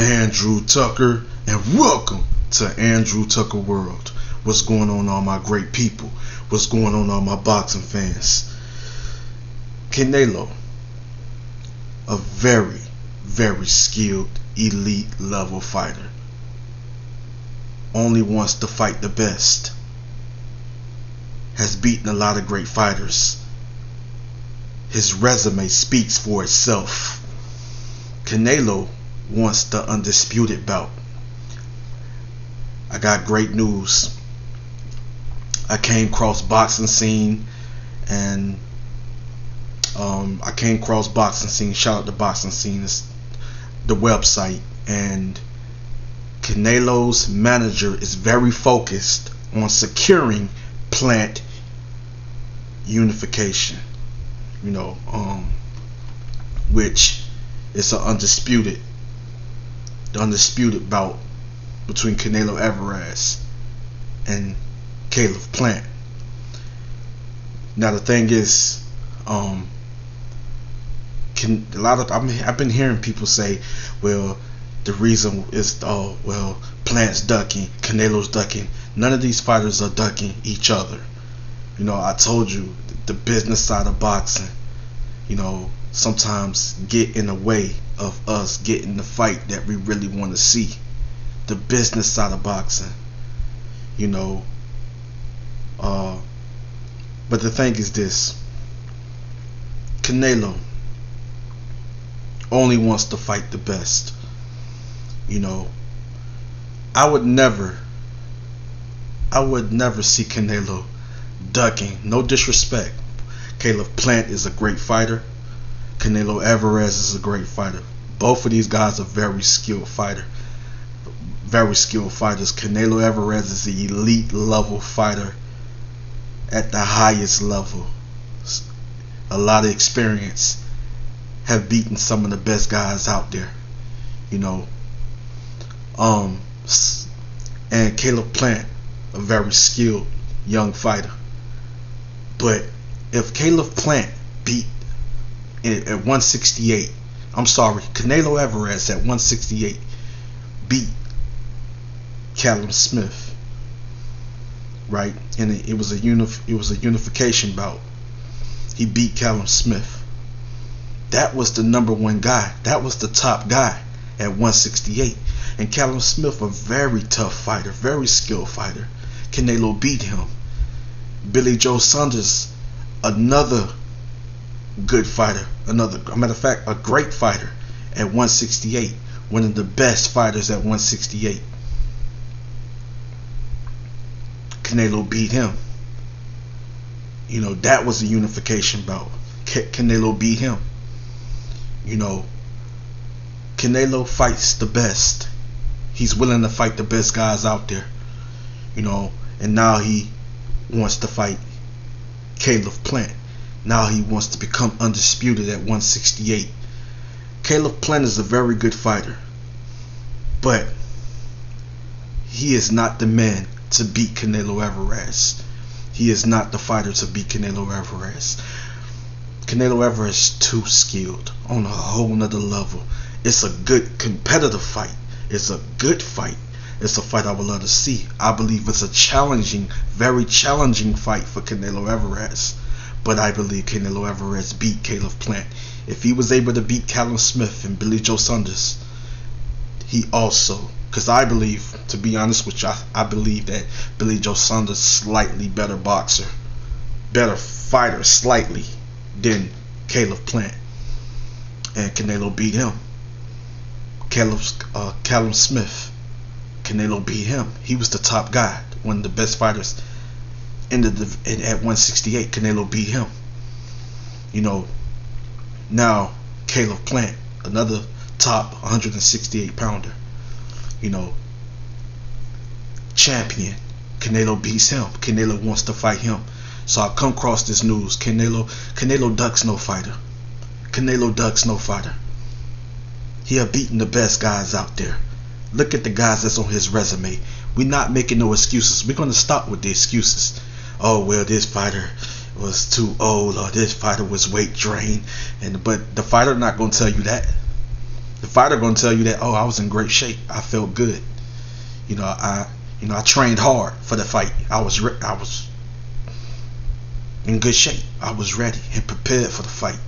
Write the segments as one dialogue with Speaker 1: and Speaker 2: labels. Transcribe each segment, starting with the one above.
Speaker 1: Andrew Tucker, and welcome to Andrew Tucker World. What's going on, all my great people? What's going on, all my boxing fans? Canelo, a very, very skilled, elite level fighter, only wants to fight the best. Has beaten a lot of great fighters. His resume speaks for itself. Canelo wants the undisputed bout. I got great news. I came across boxing scene, and shout out to boxing scene, it's the website, and Canelo's manager is very focused on securing plant unification, which is the undisputed bout between Canelo Alvarez and Caleb Plant. Now the thing is, I've been hearing people say, well, the reason is, Plant's ducking, Canelo's ducking. None of these fighters are ducking each other. I told you, the business side of boxing, sometimes get in the way of us getting the fight that we really want to see. The business side of boxing, but the thing is this: Canelo only wants to fight the best. I would never see Canelo ducking. No disrespect. Caleb Plant is a great fighter. Canelo Alvarez is a great fighter. Both of these guys are very skilled fighters. Canelo Alvarez is an elite level fighter at the highest level. A lot of experience. Have beaten some of the best guys out there. And Caleb Plant, a very skilled young fighter. But if Caleb Plant beat at 168, Canelo Alvarez at 168 beat Callum Smith, right? And it was a unification bout. He beat Callum Smith. That was the number one guy. That was the top guy at 168. And Callum Smith, a very tough fighter, very skilled fighter. Canelo beat him. Billy Joe Saunders, another good fighter, a great fighter at 168. One of the best fighters at 168. Canelo beat him. That was a unification bout. Canelo beat him. Canelo fights the best. He's willing to fight the best guys out there. And now he wants to fight Caleb Plant. Now he wants to become undisputed at 168. Caleb Plant is a very good fighter, but he is not the man to beat Canelo Alvarez. He is not the fighter to beat Canelo Alvarez. Canelo Alvarez is too skilled on a whole nother level. It's a good competitive fight. It's a good fight. It's a fight I would love to see. I believe it's a very challenging fight for Canelo Alvarez. But I believe Canelo Alvarez beat Caleb Plant. If he was able to beat Callum Smith and Billy Joe Saunders, he also, because I believe, to be honest with you, I believe that Billy Joe Saunders is slightly better boxer, better fighter slightly than Caleb Plant. And Canelo beat him. Callum Smith, Canelo beat him. He was the top guy, one of the best fighters at 168. Canelo beat him. Now Caleb Plant, another top 168 pounder, champion. Canelo beats him. Canelo wants to fight him. So I come across this news: Canelo ducks no fighter. Canelo ducks no fighter. He have beaten the best guys out there. Look at the guys that's on his resume. We're not making no excuses. We're going to stop with the excuses. Oh, well, this fighter was too old, or this fighter was weight drained. But the fighter not going to tell you that. The fighter gonna tell you that, oh, I was in great shape. I felt good. I trained hard for the fight. I was in good shape. I was ready and prepared for the fight.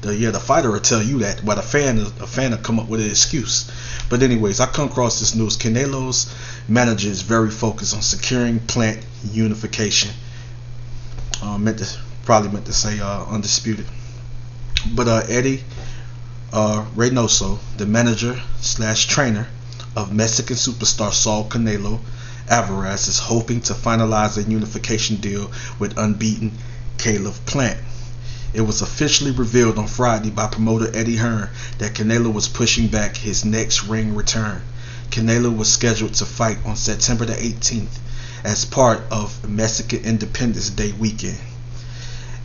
Speaker 1: The fighter will tell you that, but a fan will come up with an excuse. But anyways, I come across this news. Canelo's manager is very focused on securing Plant unification. Probably meant to say undisputed. But Eddy Reynoso, the manager / trainer of Mexican superstar Saul Canelo Alvarez, is hoping to finalize a unification deal with unbeaten Caleb Plant. It was officially revealed on Friday by promoter Eddie Hearn that Canelo was pushing back his next ring return. Canelo was scheduled to fight on September the 18th as part of Mexican Independence Day weekend.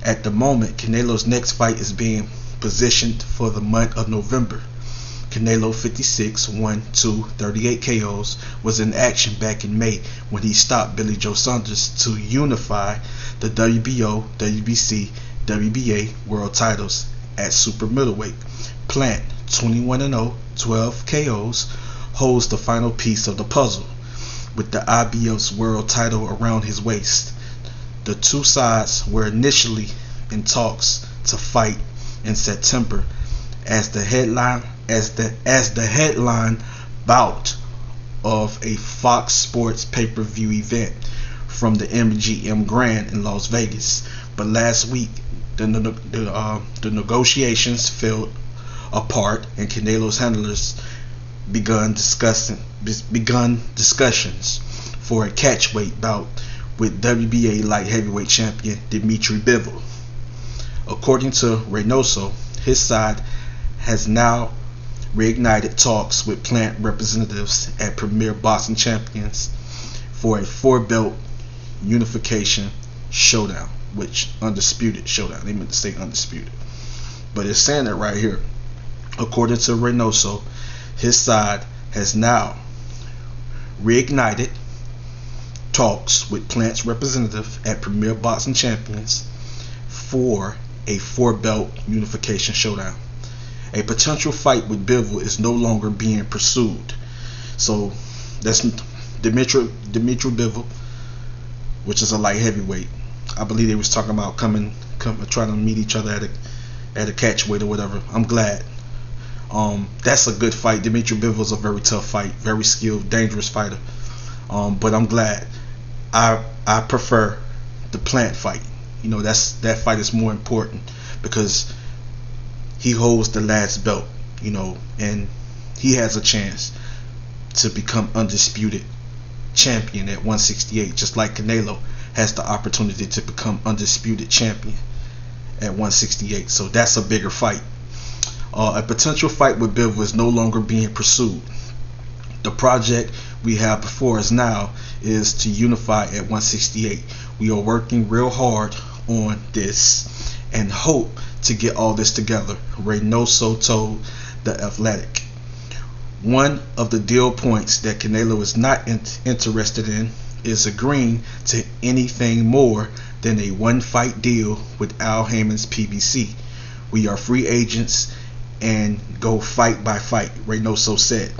Speaker 1: At the moment, Canelo's next fight is being positioned for the month of November. Canelo, 56, 1-2, 38 KOs, was in action back in May when he stopped Billy Joe Saunders to unify the WBO, WBC, WBA world titles at super middleweight. Plant, 21-0, 12 KOs, holds the final piece of the puzzle, with the IBF's world title around his waist. The two sides were initially in talks to fight in September as the headline bout of a Fox Sports pay-per-view event from the MGM Grand in Las Vegas. But last week, the negotiations fell apart, and Canelo's handlers begun discussions for a catchweight bout with WBA light heavyweight champion Dmitry Bivol. According to Reynoso, his side has now reignited talks with Plant representatives at Premier Boxing Champions for a 4-belt unification showdown, which undisputed showdown. They meant to say undisputed, but it's saying it right here. According to Reynoso, his side has now reignited talks with Plant's representative at Premier Boxing Champions for a 4-belt unification showdown. A potential fight with Bivol is no longer being pursued. So that's Dmitry Bivol, which is a light heavyweight. I believe they was talking about trying to meet each other at a catchweight or whatever. I'm glad. That's a good fight. Dmitry Bivol's a very tough fight, very skilled, dangerous fighter. But I'm glad. I prefer the Plant fight. That fight is more important because he holds the last belt, and he has a chance to become undisputed champion at 168, just like Canelo has the opportunity to become undisputed champion at 168. So that's a bigger fight. A potential fight with Bivol is no longer being pursued. The project we have before us now is to unify at 168. We are working real hard on this and hope to get all this together, Reynoso told The Athletic. One of the deal points that Canelo is not interested in is agreeing to anything more than a one-fight deal with Al Haymon's PBC. We are free agents and go fight by fight, Reynoso said.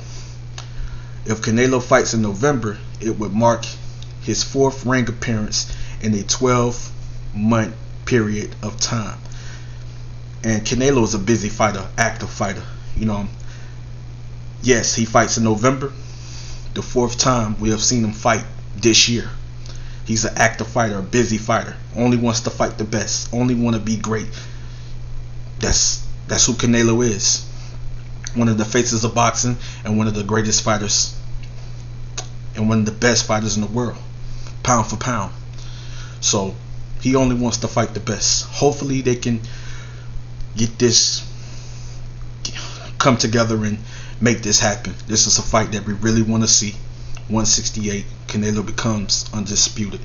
Speaker 1: If Canelo fights in November, it would mark his 4th ring appearance in a 12-month period of time. And Canelo is a busy fighter, active fighter. Yes, he fights in November, the 4th time we have seen him fight this year. He's an active fighter, a busy fighter. Only wants to fight the best. Only want to be great. That's who Canelo is. One of the faces of boxing and one of the greatest fighters and one of the best fighters in the world, pound for pound. So he only wants to fight the best. Hopefully they can come together and make this happen. This is a fight that we really want to see. 168, Canelo becomes undisputed,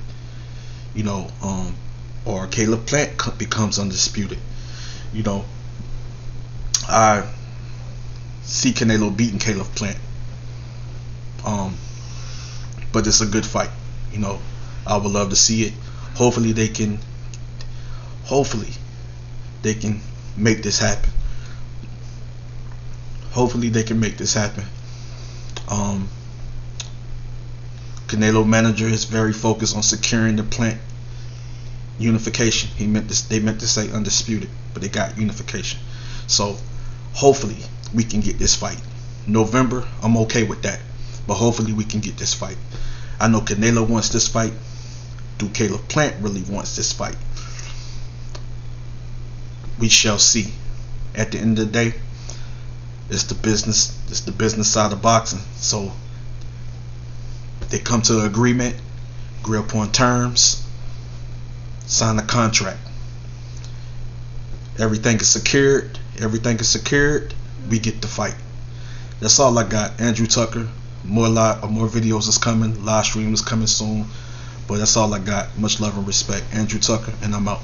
Speaker 1: or Caleb Plant becomes undisputed. I see Canelo beating Caleb Plant, but it's a good fight. I would love to see it. Hopefully they can make this happen. Hopefully they can make this happen. Canelo manager is very focused on securing the Plant unification. They meant to say undisputed, but they got unification. So hopefully we can get this fight. November, I'm okay with that, but hopefully we can get this fight. I know Canelo wants this fight. Do Caleb Plant really wants this fight? We shall see. At the end of the day, it's the business. It's the business side of boxing. So they come to an agreement, agree upon terms, sign a contract. Everything is secured. We get the fight. That's all I got. Andrew Tucker. More videos is coming. Live stream is coming soon. But that's all I got. Much love and respect. Andrew Tucker, and I'm out.